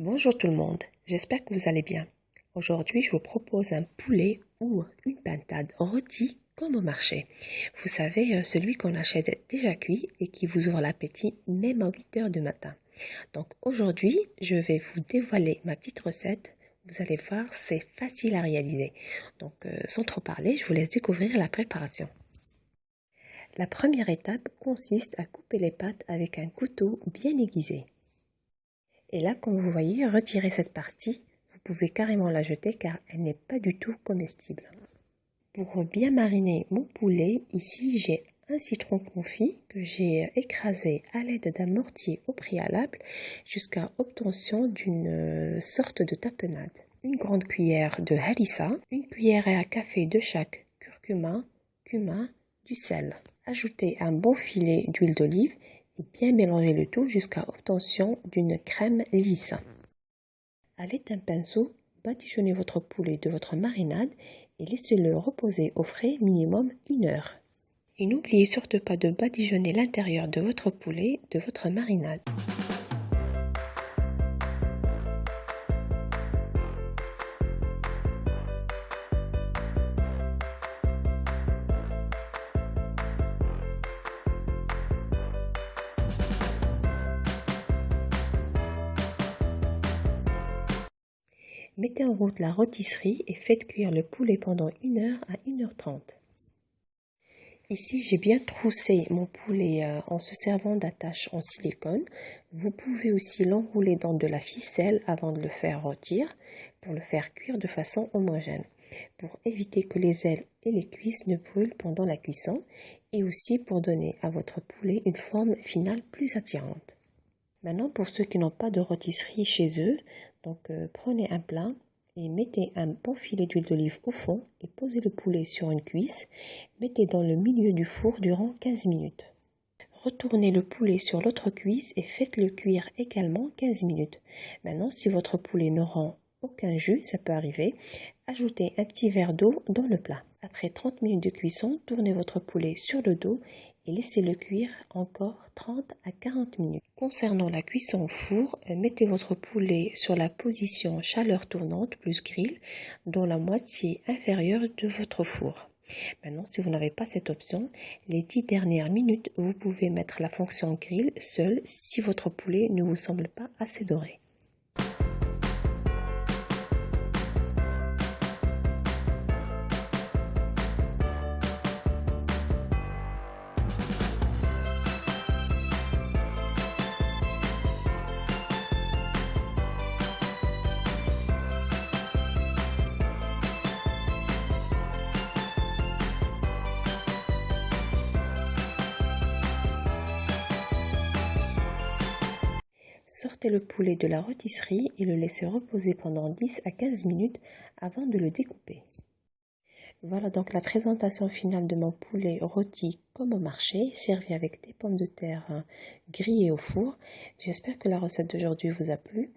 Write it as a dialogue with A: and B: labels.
A: Bonjour tout le monde, j'espère que vous allez bien. Aujourd'hui, je vous propose un poulet ou une pintade rôti comme au marché. Vous savez, celui qu'on achète déjà cuit et qui vous ouvre l'appétit même à 8 heures du matin. Donc aujourd'hui, je vais vous dévoiler ma petite recette. Vous allez voir, c'est facile à réaliser. Donc sans trop parler, je vous laisse découvrir la préparation. La première étape consiste à couper les pâtes avec un couteau bien aiguisé. Et là, comme vous voyez, retirez cette partie, vous pouvez carrément la jeter car elle n'est pas du tout comestible. Pour bien mariner mon poulet, ici j'ai un citron confit que j'ai écrasé à l'aide d'un mortier au préalable jusqu'à obtention d'une sorte de tapenade. Une grande cuillère de harissa, une cuillère à café de chaque curcuma, cumin, du sel. Ajoutez un bon filet d'huile d'olive et bien mélanger le tout jusqu'à obtention d'une crème lisse. À l'aide d'un pinceau, badigeonnez votre poulet de votre marinade et laissez-le reposer au frais minimum 1 heure. Et n'oubliez surtout pas de badigeonner l'intérieur de votre poulet de votre marinade. Mettez en route la rôtisserie et faites cuire le poulet pendant 1 heure à 1h30. Ici, j'ai bien troussé mon poulet en se servant d'attache en silicone. Vous pouvez aussi l'enrouler dans de la ficelle avant de le faire rôtir pour le faire cuire de façon homogène, pour éviter que les ailes et les cuisses ne brûlent pendant la cuisson et aussi pour donner à votre poulet une forme finale plus attirante. Maintenant, pour ceux qui n'ont pas de rôtisserie chez eux, prenez un plat et mettez un bon filet d'huile d'olive au fond et posez le poulet sur une cuisse. Mettez dans le milieu du four durant 15 minutes. Retournez le poulet sur l'autre cuisse et faites-le cuire également 15 minutes. Maintenant, si votre poulet ne rend aucun jus, ça peut arriver, ajoutez un petit verre d'eau dans le plat. Après 30 minutes de cuisson, tournez votre poulet sur le dos et laissez-le cuire encore 30 à 40 minutes. Concernant la cuisson au four, mettez votre poulet sur la position chaleur tournante plus grill dans la moitié inférieure de votre four. Maintenant, si vous n'avez pas cette option, les 10 dernières minutes, vous pouvez mettre la fonction grill seule si votre poulet ne vous semble pas assez doré. Sortez le poulet de la rôtisserie et le laissez reposer pendant 10 à 15 minutes avant de le découper. Voilà donc la présentation finale de mon poulet rôti comme au marché, servi avec des pommes de terre grillées au four. J'espère que la recette d'aujourd'hui vous a plu.